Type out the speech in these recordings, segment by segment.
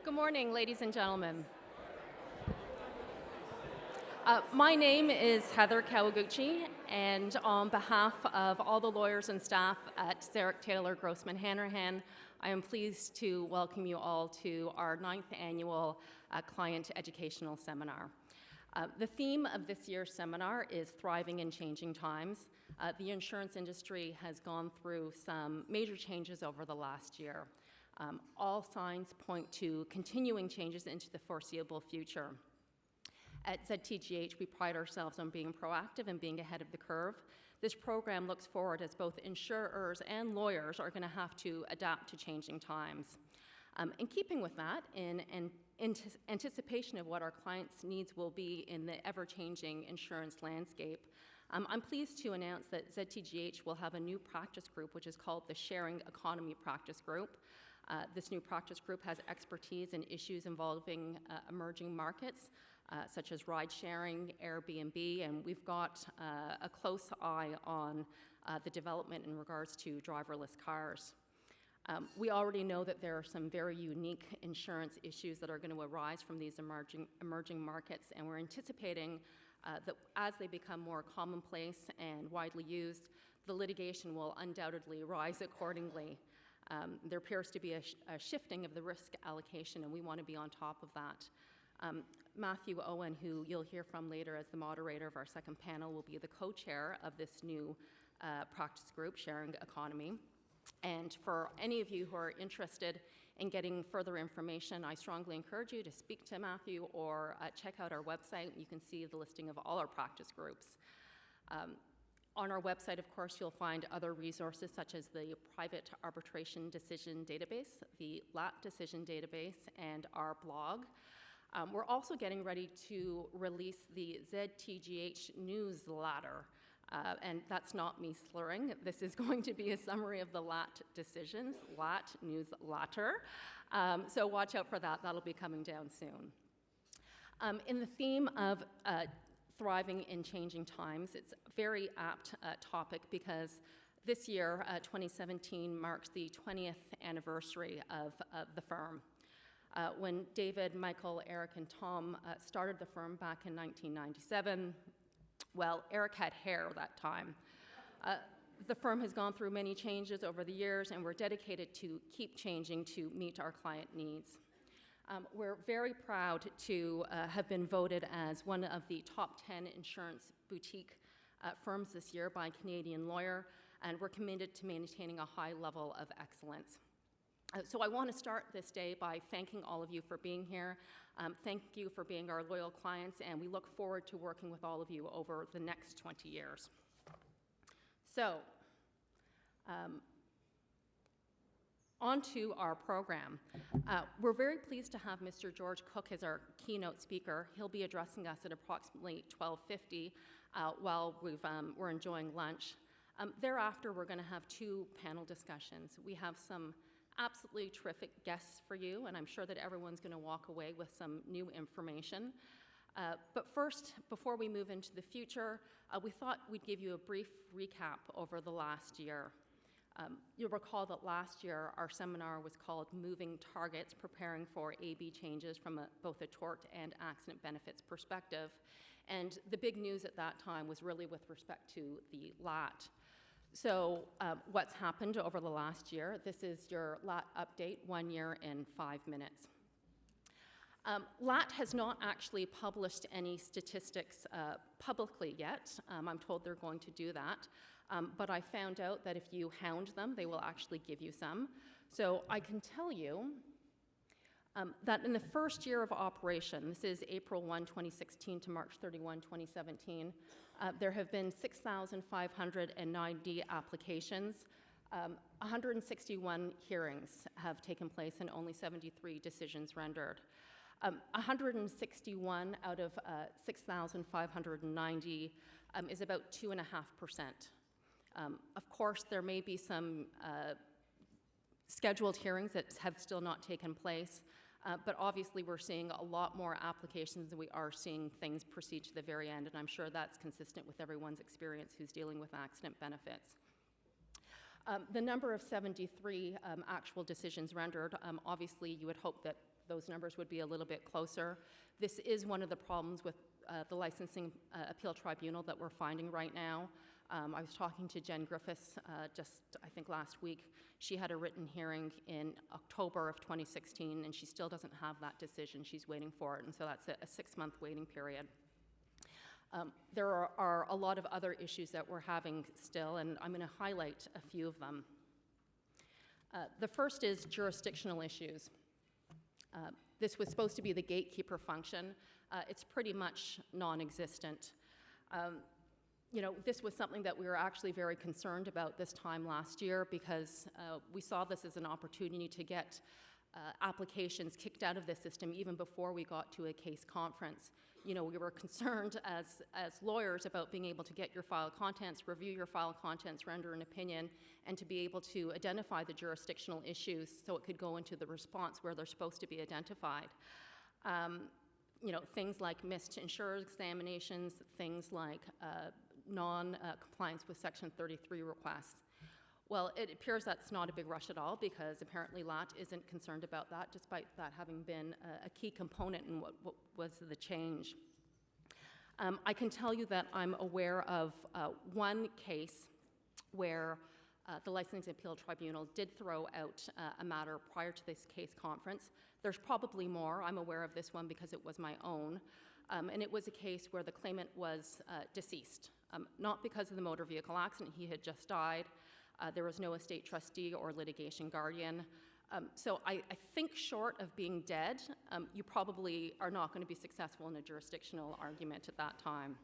Good morning, ladies and gentlemen. My name is Heather Kawaguchi, and on behalf of all the lawyers and staff at Zarek Taylor Grossman Hanrahan, I am pleased to welcome you all to our 9th annual Client Educational Seminar. The theme of this year's seminar is Thriving in Changing Times. The insurance industry has gone through some major changes over the last year. All signs point to continuing changes into the foreseeable future. At ZTGH, we pride ourselves on being proactive and being ahead of the curve. This program looks forward as both insurers and lawyers are going to have to adapt to changing times. In keeping with that, in anticipation of what our clients' needs will be in the ever-changing insurance landscape, I'm pleased to announce that ZTGH will have a new practice group, which is called the Sharing Economy Practice Group. This new practice group has expertise in issues involving emerging markets, such as ride-sharing, Airbnb, and we've got a close eye on the development in regards to driverless cars. We already know that there are some very unique insurance issues that are going to arise from these emerging markets, and we're anticipating that as they become more commonplace and widely used, the litigation will undoubtedly rise accordingly. There appears to be a shifting of the risk allocation, and we want to be on top of that. Matthew Owen, who you'll hear from later as the moderator of our second panel, will be the co-chair of this new practice group, Sharing Economy. And for any of you who are interested in getting further information, I strongly encourage you to speak to Matthew or check out our website. You can see the listing of all our practice groups. On our website, of course, you'll find other resources such as the Private Arbitration Decision Database, the LAT Decision Database, and our blog. We're also getting ready to release the ZTGH newsletter, and that's not me slurring. This is going to be a summary of the LAT decisions, LAT newsletter. So watch out for that. That'll be coming down soon. In the theme of Thriving in Changing Times, it's a very apt topic because this year, 2017, marks the 20th anniversary of the firm. When David, Michael, Eric, and Tom started the firm back in 1997, well, Eric had hair that time. The firm has gone through many changes over the years, and we're dedicated to keep changing to meet our client needs. We're very proud to have been voted as one of the top 10 insurance boutique firms this year by Canadian Lawyer, and we're committed to maintaining a high level of excellence. So I want to start this day by thanking all of you for being here. Thank you for being our loyal clients, and we look forward to working with all of you over the next 20 years. So, on to our program. We're very pleased to have Mr. George Cook as our keynote speaker. He'll be addressing us at approximately 12:50 while we're enjoying lunch. Thereafter, we're going to have 2 panel discussions. We have some absolutely terrific guests for you, and I'm sure that everyone's going to walk away with some new information. But first, before we move into the future, we thought we'd give you a brief recap over the last year. You'll recall that last year our seminar was called Moving Targets, Preparing for AB Changes from both a tort and accident benefits perspective. And the big news at that time was really with respect to the LAT. So what's happened over the last year? This is your LAT update, 1 year in 5 minutes. LAT has not actually published any statistics publicly yet. I'm told they're going to do that. But I found out that if you hound them, they will actually give you some. So I can tell you that in the first year of operation, this is April 1, 2016 to March 31, 2017, there have been 6,590 applications. 161 hearings have taken place and only 73 decisions rendered. 161 out of 6,590 is about 2.5%. Of course, there may be some scheduled hearings that have still not taken place, but obviously we're seeing a lot more applications and we are seeing things proceed to the very end, and I'm sure that's consistent with everyone's experience who's dealing with accident benefits. The number of 73 actual decisions rendered, obviously you would hope that those numbers would be a little bit closer. This is one of the problems with the Licensing Appeal Tribunal that we're finding right now. I was talking to Jen Griffiths just, I think, last week. She had a written hearing in October of 2016, and she still doesn't have that decision. She's waiting for it, and so that's a 6-month waiting period. There are a lot of other issues that we're having still, and I'm going to highlight a few of them. The first is jurisdictional issues. This was supposed to be the gatekeeper function. It's pretty much non-existent. This was something that we were actually very concerned about this time last year because we saw this as an opportunity to get applications kicked out of the system even before we got to a case conference. We were concerned as lawyers about being able to get your file contents, review your file contents, render an opinion, and to be able to identify the jurisdictional issues so it could go into the response where they're supposed to be identified. Things like missed insurer examinations, things like non-compliance with Section 33 requests. Well, it appears that's not a big rush at all because apparently LAT isn't concerned about that, despite that having been a key component in what was the change. I can tell you that I'm aware of one case where the Licensing Appeal Tribunal did throw out a matter prior to this case conference. There's probably more. I'm aware of this one because it was my own. And it was a case where the claimant was deceased, not because of the motor vehicle accident. He had just died. There was no estate trustee or litigation guardian. So I think short of being dead, you probably are not going to be successful in a jurisdictional argument at that time.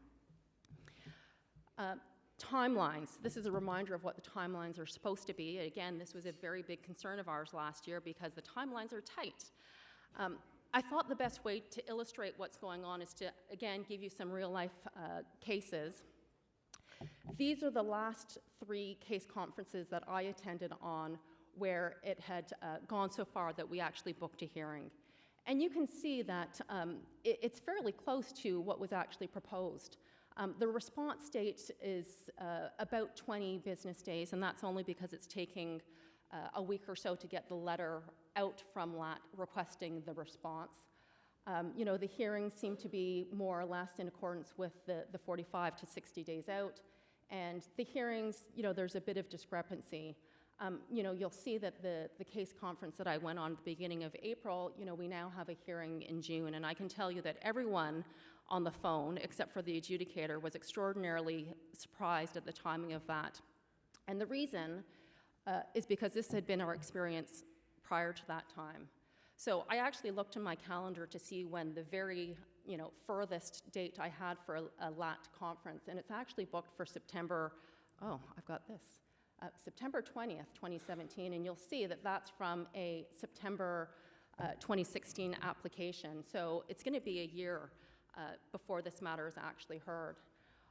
Timelines. This is a reminder of what the timelines are supposed to be. Again, this was a very big concern of ours last year because the timelines are tight. I thought the best way to illustrate what's going on is to, again, give you some real-life cases. These are the last 3 case conferences that I attended on where it had gone so far that we actually booked a hearing. And you can see that it's fairly close to what was actually proposed. The response date is about 20 business days, and that's only because it's taking a week or so to get the letter out from LAT requesting the response. The hearings seem to be more or less in accordance with the 45 to 60 days out. And the hearings, there's a bit of discrepancy. You'll see that the case conference that I went on at the beginning of April, we now have a hearing in June. And I can tell you that everyone on the phone, except for the adjudicator, was extraordinarily surprised at the timing of that. And the reason is because this had been our experience prior to that time. So I actually looked in my calendar to see when the very furthest date I had for a LAT conference, and it's actually booked for September 20th, 2017, and you'll see that that's from a September 2016 application. So it's going to be a year before this matter is actually heard.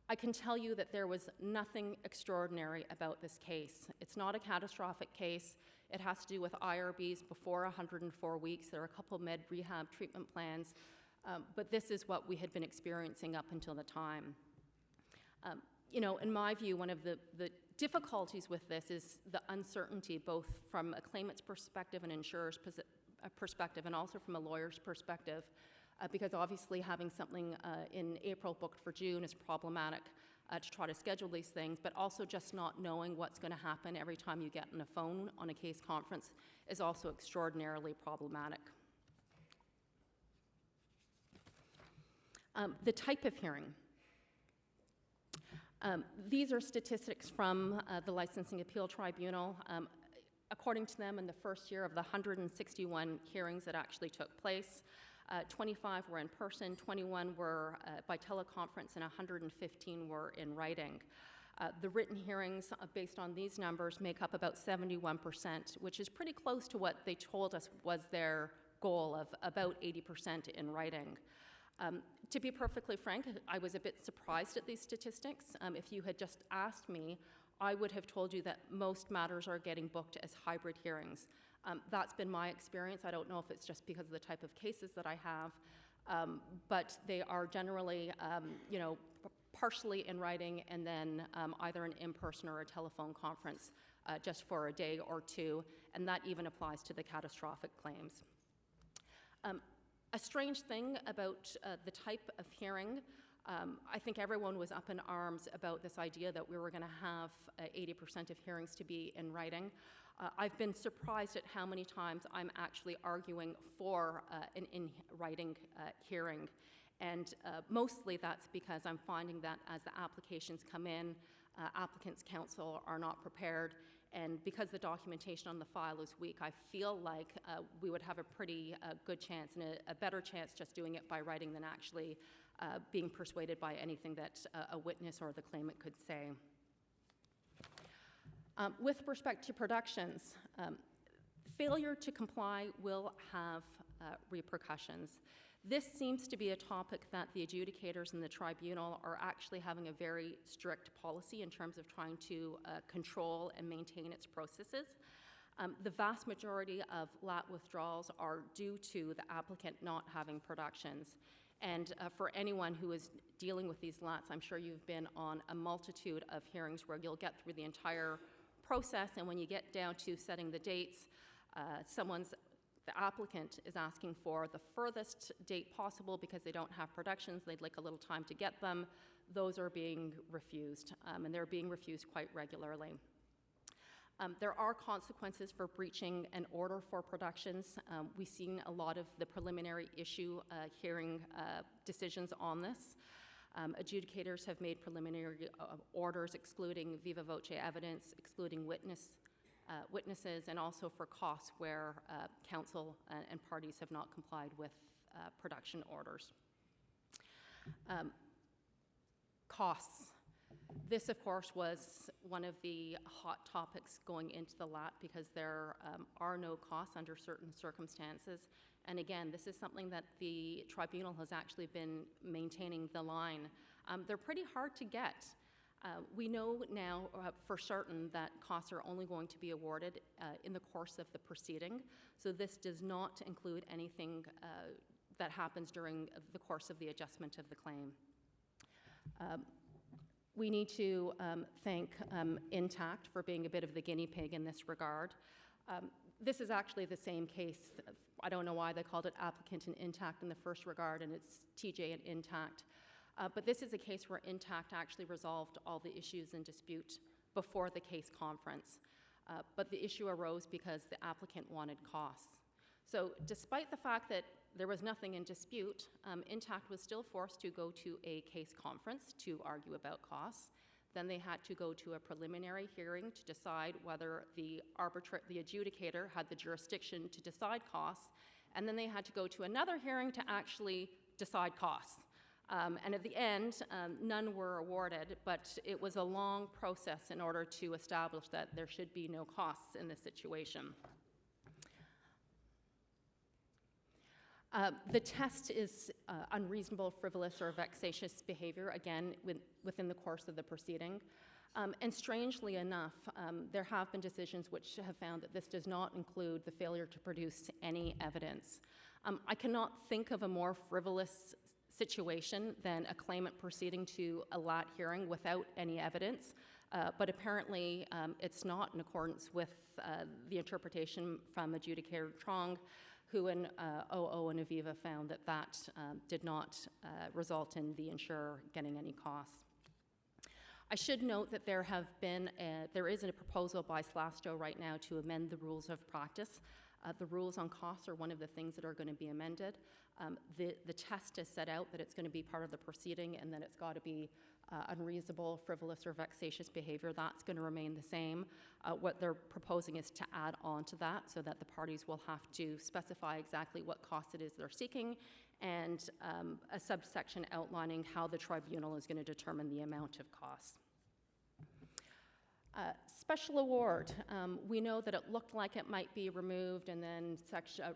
I can tell you that there was nothing extraordinary about this case. It's not a catastrophic case. It has to do with IRBs before 104 weeks. There are a couple med rehab treatment plans, but this is what we had been experiencing up until the time. In my view, one of the difficulties with this is the uncertainty, both from a claimant's perspective and insurer's perspective, and also from a lawyer's perspective, because obviously having something in April booked for June is problematic to try to schedule these things, but also just not knowing what's going to happen every time you get on a phone on a case conference is also extraordinarily problematic. The type of hearing. These are statistics from the Licensing Appeal Tribunal. According to them, in the first year of the 161 hearings that actually took place, 25 were in person, 21 were by teleconference, and 115 were in writing. The written hearings, based on these numbers, make up about 71%, which is pretty close to what they told us was their goal of about 80% in writing. To be perfectly frank, I was a bit surprised at these statistics. If you had just asked me, I would have told you that most matters are getting booked as hybrid hearings. That's been my experience. I don't know if it's just because of the type of cases that I have, but they are generally, partially in writing and then either an in-person or a telephone conference just for a day or two, and that even applies to the catastrophic claims. A strange thing about the type of hearing, I think everyone was up in arms about this idea that we were going to have 80% of hearings to be in writing. I've been surprised at how many times I'm actually arguing for an in-writing hearing. And mostly that's because I'm finding that as the applications come in, applicants' counsel are not prepared. And because the documentation on the file is weak, I feel like we would have a pretty good chance and a better chance just doing it by writing than actually being persuaded by anything that a witness or the claimant could say. With respect to productions, failure to comply will have repercussions. This seems to be a topic that the adjudicators in the tribunal are actually having a very strict policy in terms of trying to control and maintain its processes. The vast majority of LAT withdrawals are due to the applicant not having productions. And for anyone who is dealing with these LATs, I'm sure you've been on a multitude of hearings where you'll get through the entire process, and when you get down to setting the dates, the applicant is asking for the furthest date possible because they don't have productions, they'd like a little time to get them. Those are being refused, and they're being refused quite regularly. There are consequences for breaching an order for productions. We've seen a lot of the preliminary issue hearing decisions on this. Adjudicators have made preliminary orders excluding viva voce evidence, excluding witnesses, and also for costs where counsel and parties have not complied with production orders. Costs. This, of course, was one of the hot topics going into the LAT because there are no costs under certain circumstances. And again, this is something that the tribunal has actually been maintaining the line. They're pretty hard to get. We know now for certain that costs are only going to be awarded in the course of the proceeding. So this does not include anything that happens during the course of the adjustment of the claim. We need to thank Intact for being a bit of the guinea pig in this regard. This is actually the same case. I don't know why they called it applicant and Intact in the first regard, and it's TJ and Intact. But this is a case where Intact actually resolved all the issues in dispute before the case conference. But the issue arose because the applicant wanted costs. So despite the fact that there was nothing in dispute, Intact was still forced to go to a case conference to argue about costs. Then they had to go to a preliminary hearing to decide whether the adjudicator had the jurisdiction to decide costs. And then they had to go to another hearing to actually decide costs. And at the end, none were awarded, but it was a long process in order to establish that there should be no costs in this situation. The test is unreasonable, frivolous, or vexatious behavior, again, within the course of the proceeding. And strangely enough, there have been decisions which have found that this does not include the failure to produce any evidence. I cannot think of a more frivolous situation than a claimant proceeding to a LAT hearing without any evidence, but apparently it's not in accordance with the interpretation from adjudicator Trong, who in OO and Aviva found that that did not result in the insurer getting any costs. I should note that there is a proposal by SLASTO right now to amend the rules of practice. The rules on costs are one of the things that are going to be amended. The test is set out that it's going to be part of the proceeding and that it's got to be unreasonable, frivolous, or vexatious behavior. That's going to remain the same. What they're proposing is to add on to that so that the parties will have to specify exactly what cost it is they're seeking and a subsection outlining how the tribunal is going to determine the amount of costs. Special award. We know that it looked like it might be removed and then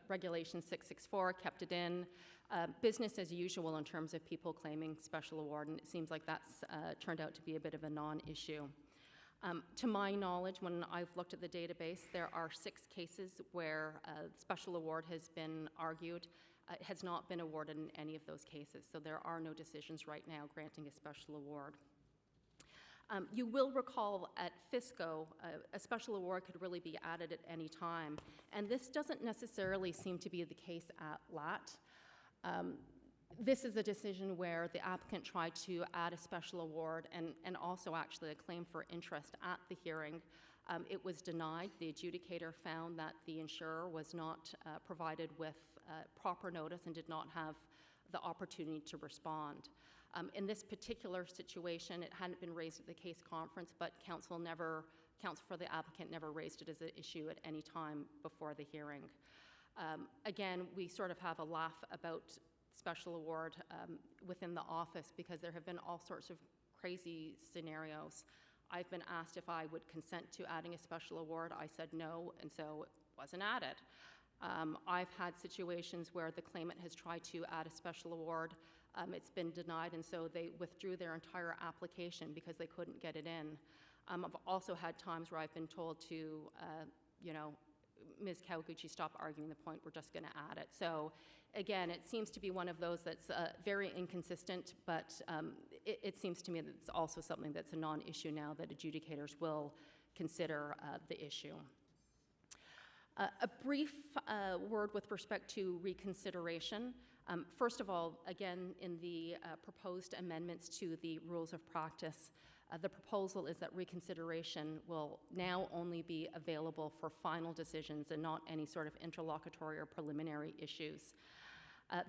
Regulation 664 kept it in. Business as usual in terms of people claiming special award, and it seems like that's turned out to be a bit of a non-issue. To my knowledge, when I've looked at the database, there are 6 cases where special award has been argued. It has not been awarded in any of those cases, so there are no decisions right now granting a special award. You will recall at FISCO, a special award could really be added at any time, and this doesn't necessarily seem to be the case at LAT. This is a decision where the applicant tried to add a special award and also actually a claim for interest at the hearing. It was denied. The adjudicator found that the insurer was not provided with proper notice and did not have the opportunity to respond. In this particular situation, it hadn't been raised at the case conference, but counsel for the applicant never raised it as an issue at any time before the hearing. Again, we sort of have a laugh about special award within the office because there have been all sorts of crazy scenarios. I've been asked if I would consent to adding a special award. I said no, and so it wasn't added. I've had situations where the claimant has tried to add a special award. It's been denied, and so they withdrew their entire application because they couldn't get it in. I've also had times where I've been told to, Ms. Kawaguchi, stop arguing the point, we're just going to add it. So again, it seems to be one of those that's very inconsistent, but it seems to me that it's also something that's a non-issue now that adjudicators will consider the issue. A brief word with respect to reconsideration. First of all, again, in the proposed amendments to the rules of practice, the proposal is that reconsideration will now only be available for final decisions and not any sort of interlocutory or preliminary issues.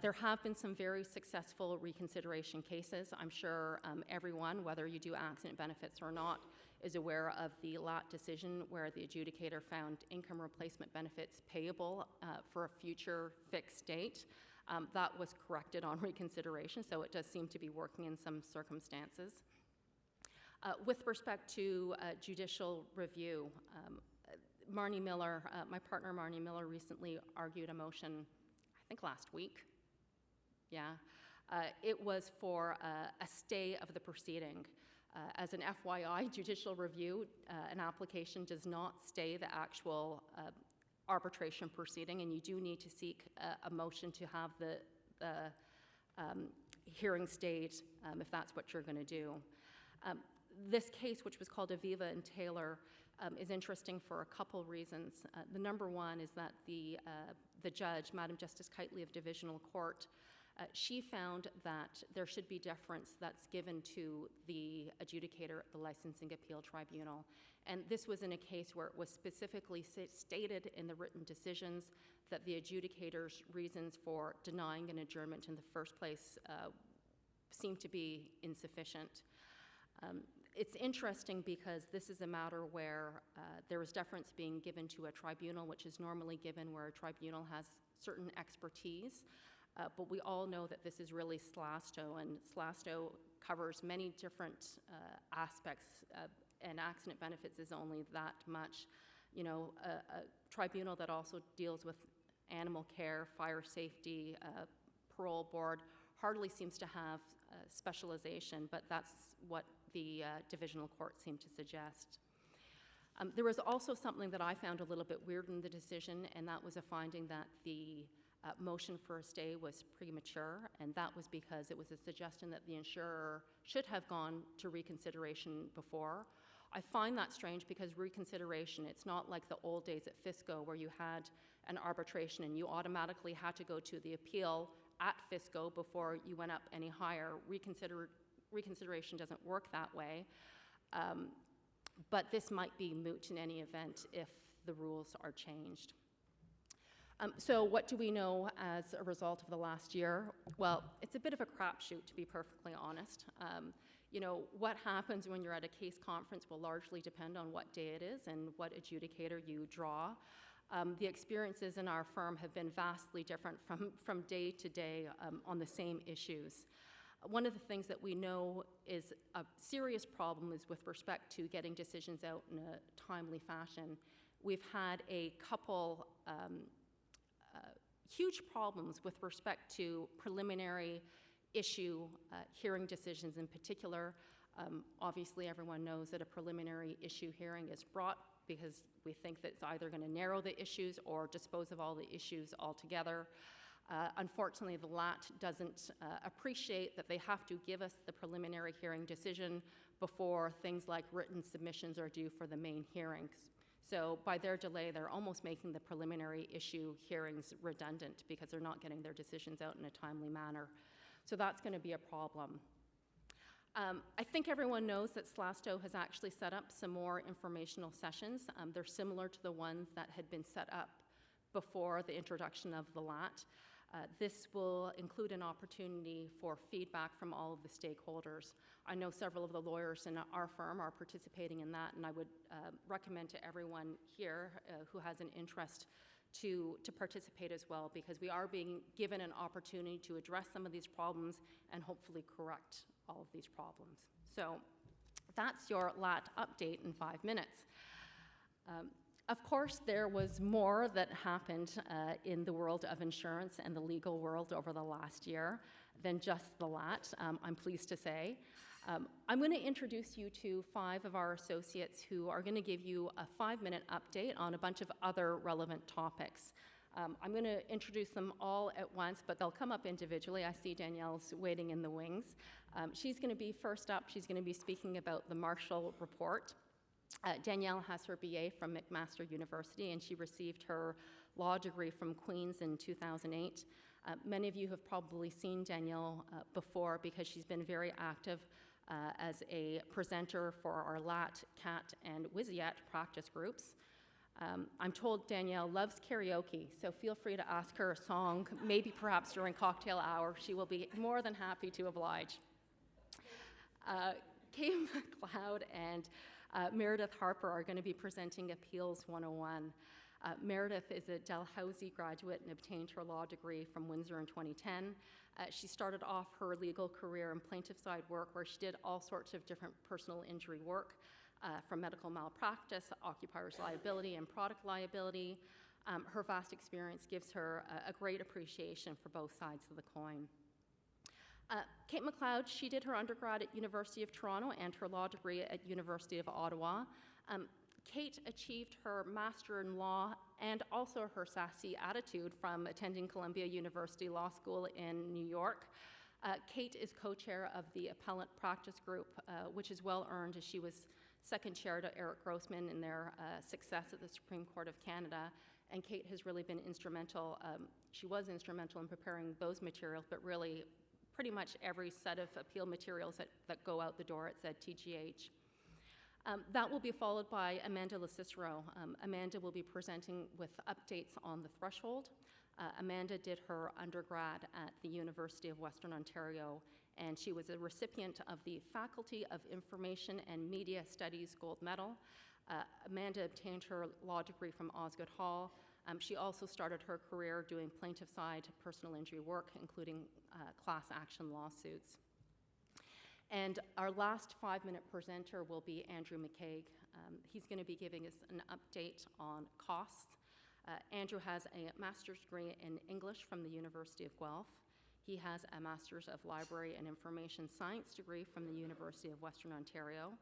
There have been some very successful reconsideration cases. I'm sure everyone, whether you do accident benefits or not, is aware of the LAT decision where the adjudicator found income replacement benefits payable for a future fixed date. That was corrected on reconsideration, so it does seem to be working in some circumstances. With respect to judicial review, Marnie Miller, my partner Marnie Miller, recently argued a motion, I think last week. Yeah. It was for a stay of the proceeding. As an FYI, judicial review, an application does not stay the actual arbitration proceeding, and you do need to seek a motion to have the hearing stayed if that's what you're going to do. This case, which was called Aviva and Taylor, is interesting for a couple reasons. The number one is that the judge, Madam Justice Kitely of Divisional Court, she found that there should be deference that's given to the adjudicator at the Licensing Appeal Tribunal. And this was in a case where it was specifically stated in the written decisions that the adjudicator's reasons for denying an adjournment in the first place seemed to be insufficient. It's interesting because this is a matter where there is deference being given to a tribunal, which is normally given where a tribunal has certain expertise. But we all know that this is really SLASTO, and SLASTO covers many different aspects, and accident benefits is only that much. You know, a tribunal that also deals with animal care, fire safety, parole board, hardly seems to have specialization, but that's what the divisional court seemed to suggest. There was also something that I found a little bit weird in the decision, and that was a finding that the motion for a stay was premature, and that was because it was a suggestion that the insurer should have gone to reconsideration before. I find that strange because reconsideration, it's not like the old days at FISCO where you had an arbitration and you automatically had to go to the appeal at FISCO before you went up any higher. Reconsideration doesn't work that way, but this might be moot in any event if the rules are changed. So what do we know as a result of the last year? Well, it's a bit of a crapshoot, to be perfectly honest. You know, what happens when you're at a case conference will largely depend on what day it is and what adjudicator you draw. The experiences in our firm have been vastly different from day to day on the same issues. One of the things that we know is a serious problem is with respect to getting decisions out in a timely fashion. We've had a couple huge problems with respect to preliminary issue hearing decisions in particular. Obviously, everyone knows that a preliminary issue hearing is brought because we think that it's either going to narrow the issues or dispose of all the issues altogether. Unfortunately, the LAT doesn't appreciate that they have to give us the preliminary hearing decision before things like written submissions are due for the main hearings. So by their delay, they're almost making the preliminary issue hearings redundant because they're not getting their decisions out in a timely manner. So that's going to be a problem. I think everyone knows that SLASTO has actually set up some more informational sessions. They're similar to the ones that had been set up before the introduction of the LAT. This will include an opportunity for feedback from all of the stakeholders. I know several of the lawyers in our firm are participating in that, and I would recommend to everyone here who has an interest to participate as well, because we are being given an opportunity to address some of these problems and hopefully correct all of these problems. So that's your LAT update in 5 minutes. Of course, there was more that happened in the world of insurance and the legal world over the last year than just the LAT, I'm pleased to say. I'm going to introduce you to 5 of our associates who are going to give you a 5-minute update on a bunch of other relevant topics. I'm going to introduce them all at once, but they'll come up individually. I see Danielle's waiting in the wings. She's going to be first up. She's going to be speaking about the Marshall Report. Danielle has her BA from McMaster University, and she received her law degree from Queen's in 2008. Many of you have probably seen Danielle before because she's been very active as a presenter for our LAT, CAT, and WSIAT practice groups. I'm told Danielle loves karaoke, so feel free to ask her a song, maybe perhaps during cocktail hour. She will be more than happy to oblige. Kay McLeod and Meredith Harper are going to be presenting Appeals 101. Meredith is a Dalhousie graduate and obtained her law degree from Windsor in 2010. She started off her legal career in plaintiff side work where she did all sorts of different personal injury work, from medical malpractice, occupiers liability, and product liability. Her vast experience gives her a great appreciation for both sides of the coin. Kate McLeod, she did her undergrad at University of Toronto and her law degree at University of Ottawa. Kate achieved her Master in Law and also her sassy attitude from attending Columbia University Law School in New York. Kate is co-chair of the Appellant Practice Group, which is well earned as she was second chair to Eric Grossman in their success at the Supreme Court of Canada. And Kate has really been instrumental. She was instrumental in preparing those materials, but really pretty much every set of appeal materials that go out the door at ZTGH. That will be followed by Amanda LaCicero. Amanda will be presenting with updates on the threshold. Amanda did her undergrad at the University of Western Ontario, and she was a recipient of the Faculty of Information and Media Studies Gold Medal. Amanda obtained her law degree from Osgoode Hall. She also started her career doing plaintiff side personal injury work, including class action lawsuits. And our last 5-minute presenter will be Andrew McCabe. He's going to be giving us an update on costs. Andrew has a master's degree in English from the University of Guelph. He has a master's of library and information science degree from the University of Western Ontario,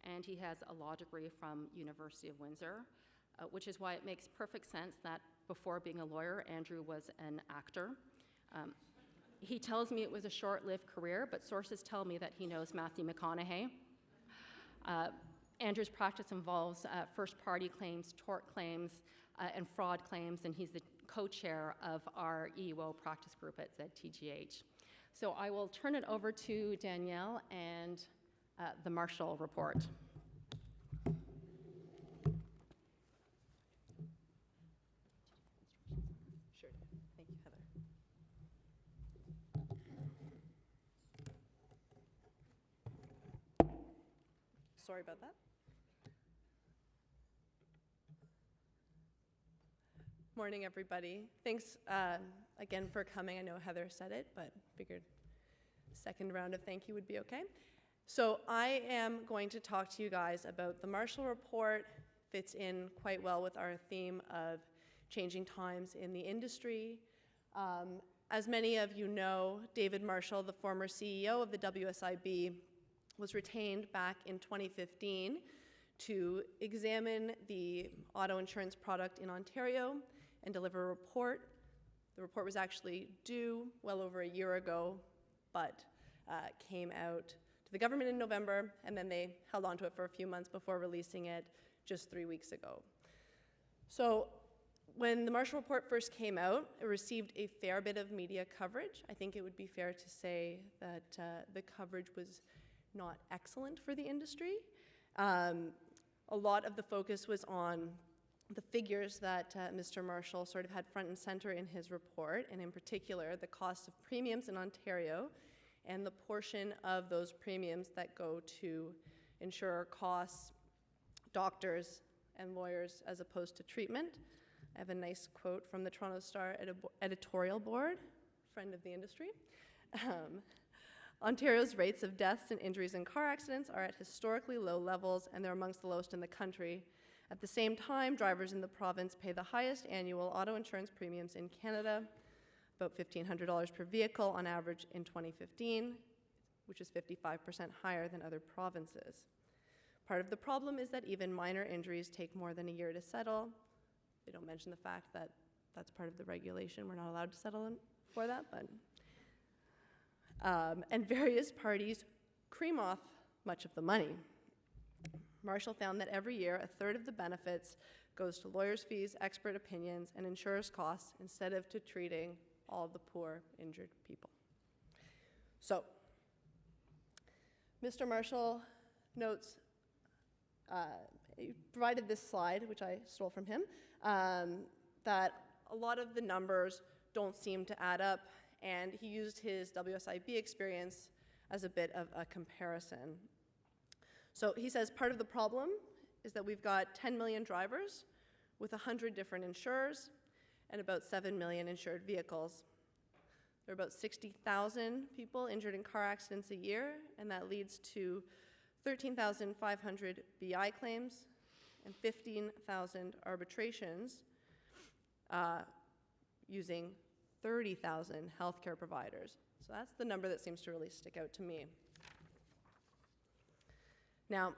and he has a law degree from University of Windsor, which is why it makes perfect sense that before being a lawyer, Andrew was an actor. He tells me it was a short-lived career, but sources tell me that he knows Matthew McConaughey. Andrew's practice involves first-party claims, tort claims, and fraud claims, and he's the co-chair of our EUO practice group at ZTGH. So I will turn it over to Danielle and the Marshall Report. Sure. Thank you, Heather. Sorry about that. Morning, everybody. Thanks again for coming. I know Heather said it, but figured second round of thank you would be okay. So I am going to talk to you guys about the Marshall Report. Fits in quite well with our theme of changing times in the industry. As many of you know, David Marshall, the former CEO of the WSIB, was retained back in 2015 to examine the auto insurance product in Ontario and deliver a report. The report was actually due well over a year ago, but came out to the government in November, and then they held on to it for a few months before releasing it just 3 weeks ago. So when the Marshall Report first came out, it received a fair bit of media coverage. I think it would be fair to say that the coverage was not excellent for the industry. A lot of the focus was on the figures that Mr. Marshall sort of had front and center in his report, and in particular, the cost of premiums in Ontario and the portion of those premiums that go to insurer costs, doctors, and lawyers as opposed to treatment. I have a nice quote from the Toronto Star editorial board, friend of the industry. Ontario's rates of deaths and injuries in car accidents are at historically low levels, and they're amongst the lowest in the country. At the same time, drivers in the province pay the highest annual auto insurance premiums in Canada, about $1,500 per vehicle on average in 2015, which is 55% higher than other provinces. Part of the problem is that even minor injuries take more than a year to settle. They don't mention the fact that that's part of the regulation. We're not allowed to settle for that, but and various parties cream off much of the money. Marshall found that every year, a third of the benefits goes to lawyers' fees, expert opinions, and insurers' costs instead of to treating all the poor, injured people. So, Mr. Marshall notes, he provided this slide, which I stole from him, that a lot of the numbers don't seem to add up, and he used his WSIB experience as a bit of a comparison. So he says part of the problem is that we've got 10 million drivers with 100 different insurers and about 7 million insured vehicles. There are about 60,000 people injured in car accidents a year, and that leads to 13,500 BI claims and 15,000 arbitrations using 30,000 healthcare providers. So that's the number that seems to really stick out to me. Now,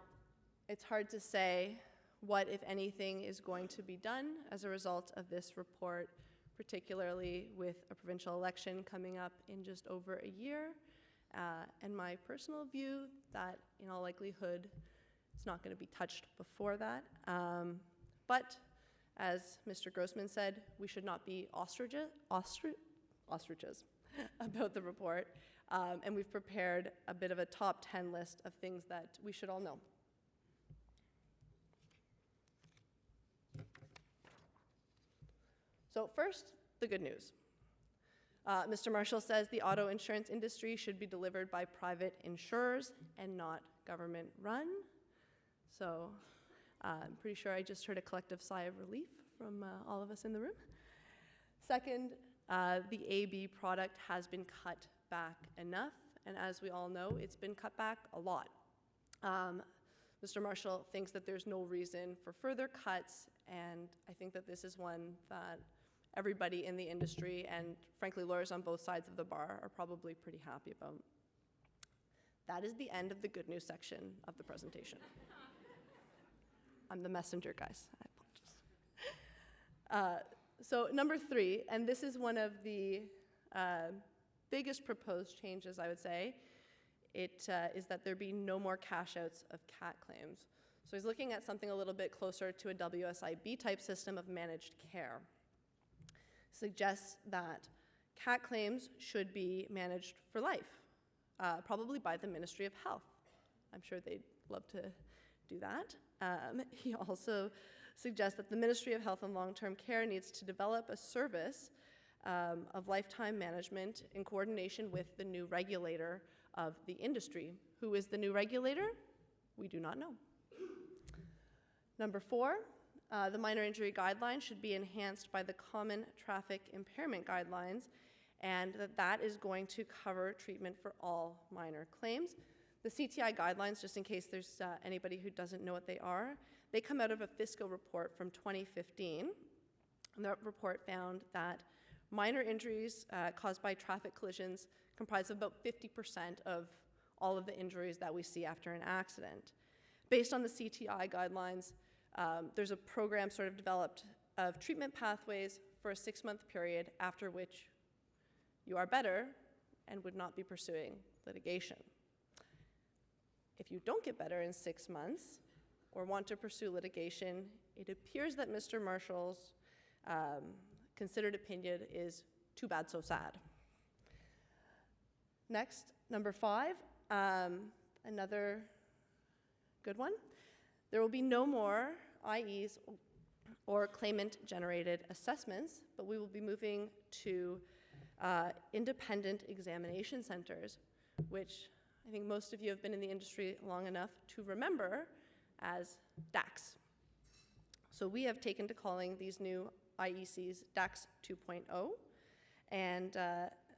it's hard to say what, if anything, is going to be done as a result of this report, particularly with a provincial election coming up in just over a year. And my personal view that, in all likelihood, it's not going to be touched before that. But, as Mr. Grossman said, we should not be ostriches about the report. And we've prepared a bit of a top 10 list of things that we should all know. So first, the good news. Mr. Marshall says the auto insurance industry should be delivered by private insurers and not government run. So I'm pretty sure I just heard a collective sigh of relief from all of us in the room. Second, the AB product has been cut back enough, and as we all know, it's been cut back a lot. Mr. Marshall thinks that there's no reason for further cuts, and I think that this is one that everybody in the industry, and frankly lawyers on both sides of the bar, are probably pretty happy about. That is the end of the good news section of the presentation. I'm the messenger, guys. I apologize. So number 3, and this is one of the biggest proposed changes, I would say, is that there be no more cash outs of CAT claims. So he's looking at something a little bit closer to a WSIB type system of managed care. Suggests that CAT claims should be managed for life, probably by the Ministry of Health. I'm sure they'd love to do that. He also suggests that the Ministry of Health and Long-Term Care needs to develop a service of lifetime management in coordination with the new regulator of the industry. Who is the new regulator? We do not know. Number 4, the minor injury guidelines should be enhanced by the common traffic impairment guidelines, and that is going to cover treatment for all minor claims. The CTI guidelines, just in case there's anybody who doesn't know what they are, they come out of a fiscal report from 2015. And that report found that minor injuries caused by traffic collisions comprise about 50% of all of the injuries that we see after an accident. Based on the CTI guidelines, there's a program sort of developed of treatment pathways for a 6-month period, after which you are better and would not be pursuing litigation. If you don't get better in 6 months or want to pursue litigation, it appears that Mr. Marshall's considered opinion is too bad, so sad. Next, number 5, another good one. There will be no more IEs or claimant-generated assessments, but we will be moving to independent examination centers, which I think most of you have been in the industry long enough to remember as DACs. So we have taken to calling these new IECs DACs 2.0, and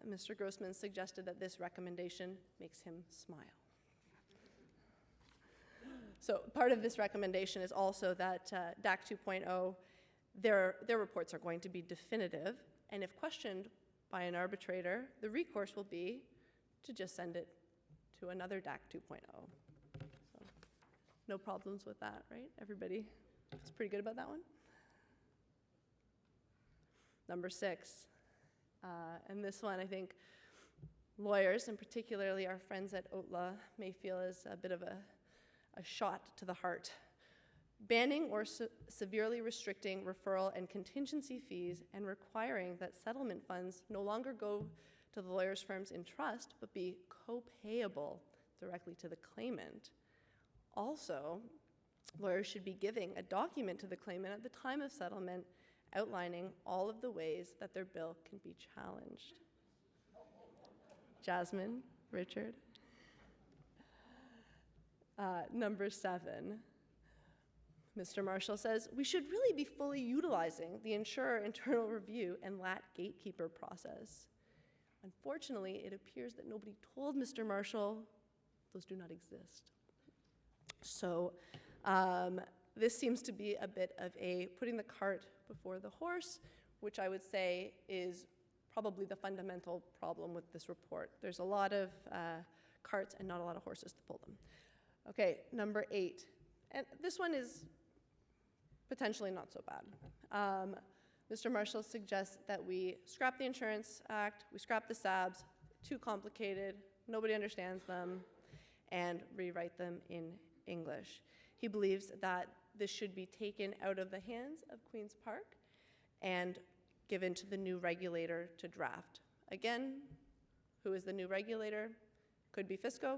Mr. Grossman suggested that this recommendation makes him smile. So part of this recommendation is also that DAC 2.0, their reports are going to be definitive, and if questioned by an arbitrator, the recourse will be to just send it to another DAC 2.0. So no problems with that, right? Everybody is pretty good about that one? Number 6, and this one I think lawyers, and particularly our friends at OTLA, may feel is a bit of a shot to the heart. Banning or severely restricting referral and contingency fees and requiring that settlement funds no longer go to the lawyers' firms in trust, but be co-payable directly to the claimant. Also, lawyers should be giving a document to the claimant at the time of settlement outlining all of the ways that their bill can be challenged. Jasmine, Richard. Number 7, Mr. Marshall says, we should really be fully utilizing the insurer internal review and LAT gatekeeper process. Unfortunately, it appears that nobody told Mr. Marshall those do not exist. So this seems to be a bit of a putting the cart before the horse, which I would say is probably the fundamental problem with this report. There's a lot of carts and not a lot of horses to pull them. Okay, number 8. And this one is potentially not so bad. Mr. Marshall suggests that we scrap the Insurance Act, we scrap the SABs, too complicated, nobody understands them, and rewrite them in English. He believes that this should be taken out of the hands of Queen's Park and given to the new regulator to draft. Again, who is the new regulator? Could be Fisco,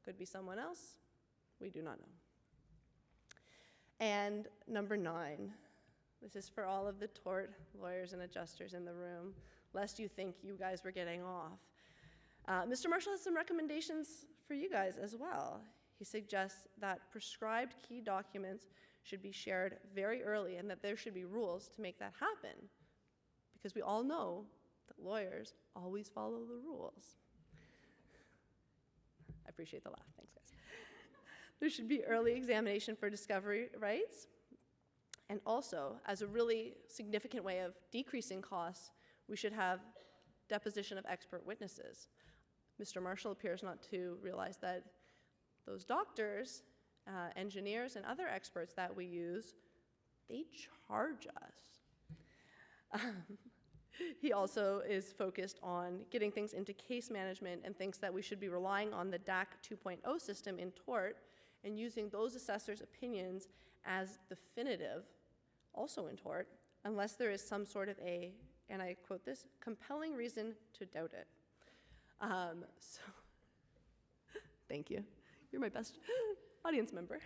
could be someone else. We do not know. And number 9, this is for all of the tort lawyers and adjusters in the room, lest you think you guys were getting off. Mr. Marshall has some recommendations for you guys as well. He suggests that prescribed key documents should be shared very early and that there should be rules to make that happen, because we all know that lawyers always follow the rules. I appreciate the laugh, thanks guys. There should be early examination for discovery rights, and also, as a really significant way of decreasing costs, we should have deposition of expert witnesses. Mr. Marshall appears not to realize that those doctors, engineers, and other experts that we use, they charge us. He also is focused on getting things into case management and thinks that we should be relying on the DAC 2.0 system in tort and using those assessors' opinions as definitive, also in tort, unless there is some sort of a, and I quote this, compelling reason to doubt it. So, thank you. You're my best audience member.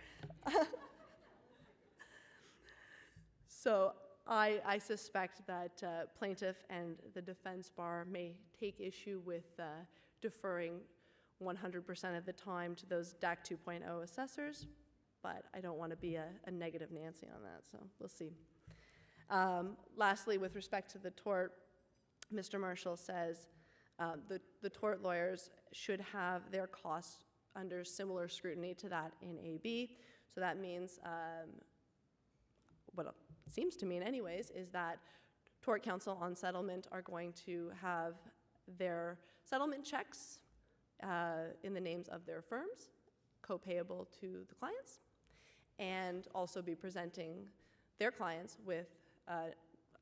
So I suspect that plaintiff and the defense bar may take issue with deferring 100% of the time to those DAC 2.0 assessors, but I don't want to be a negative Nancy on that, so we'll see. Lastly, with respect to the tort, Mr. Marshall says the tort lawyers should have their costs under similar scrutiny to that in AB. So that means, what it seems to mean anyways, is that tort counsel on settlement are going to have their settlement checks in the names of their firms, co-payable to the clients, and also be presenting their clients with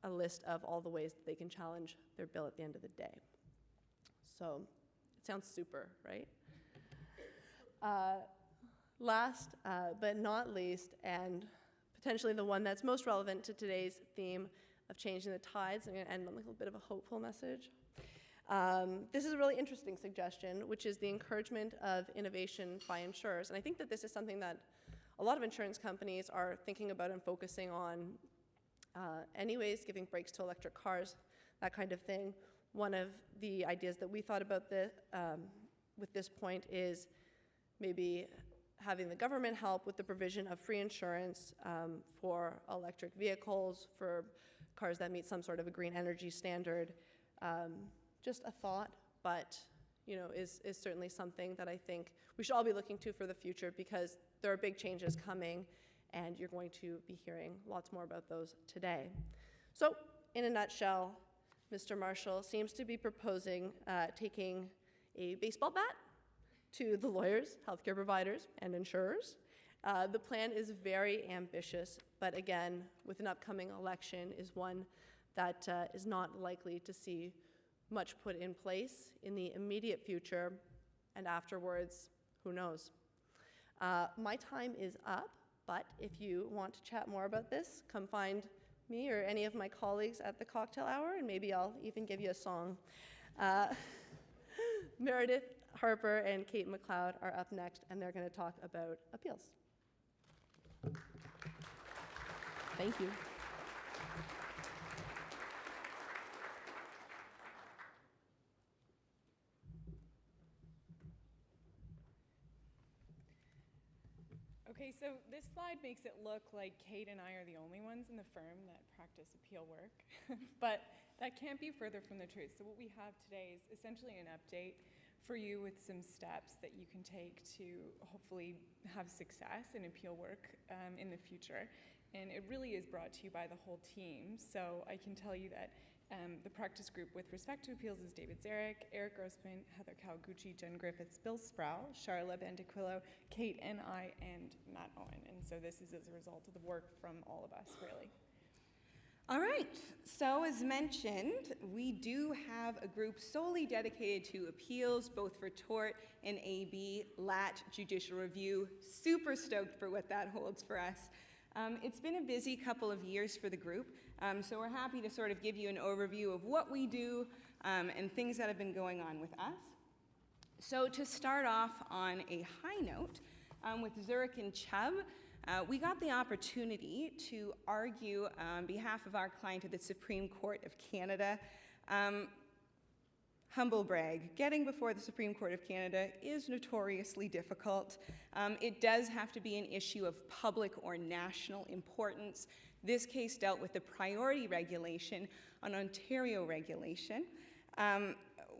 a list of all the ways that they can challenge their bill at the end of the day. So it sounds super, right? Last but not least, and potentially the one that's most relevant to today's theme of changing the tides, I'm going to end on a little bit of a hopeful message. This is a really interesting suggestion, which is the encouragement of innovation by insurers. And I think that this is something that a lot of insurance companies are thinking about and focusing on anyways, giving brakes to electric cars, that kind of thing. One of the ideas that we thought about with this point is maybe having the government help with the provision of free insurance for electric vehicles, for cars that meet some sort of a green energy standard. Just a thought, but is certainly something that I think we should all be looking to for the future, because there are big changes coming, and you're going to be hearing lots more about those today. So, in a nutshell, Mr. Marshall seems to be proposing taking a baseball bat to the lawyers, healthcare providers, and insurers. The plan is very ambitious, but again, with an upcoming election, is one that is not likely to see much put in place in the immediate future, and afterwards, who knows? My time is up, but if you want to chat more about this, come find me or any of my colleagues at the cocktail hour, and maybe I'll even give you a song. Meredith Harper and Kate McLeod are up next, and they're going to talk about appeals. Thank you. Okay, so this slide makes it look like Kate and I are the only ones in the firm that practice appeal work, but that can't be further from the truth. So what we have today is essentially an update for you with some steps that you can take to hopefully have success in appeal work in the future. And it really is brought to you by the whole team. So I can tell you that the practice group with respect to appeals is David Zarek, Eric Grossman, Heather Kawaguchi, Jen Griffiths, Bill Sproul, Charla Bandiquillo, Kate and I, and Matt Owen. And so this is as a result of the work from all of us, really. All right, so as mentioned, we do have a group solely dedicated to appeals, both for tort and AB, LAT, judicial review. Super stoked for what that holds for us. It's been a busy couple of years for the group, so we're happy to sort of give you an overview of what we do and things that have been going on with us. So to start off on a high note, with Zurich and Chubb, we got the opportunity to argue on behalf of our client at the Supreme Court of Canada. Humble brag, getting before the Supreme Court of Canada is notoriously difficult. It does have to be an issue of public or national importance. This case dealt with the priority regulation on Ontario regulation.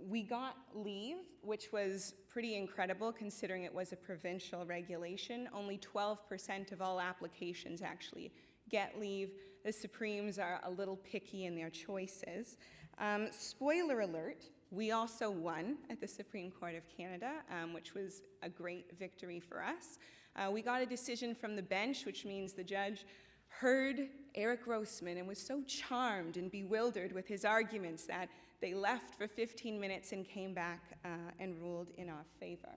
We got leave, which was pretty incredible considering it was a provincial regulation. Only 12% of all applications actually get leave. The Supremes are a little picky in their choices. Spoiler alert, we also won at the Supreme Court of Canada, which was a great victory for us. We got a decision from the bench, which means the judge heard Eric Grossman and was so charmed and bewildered with his arguments that they left for 15 minutes and came back and ruled in our favor.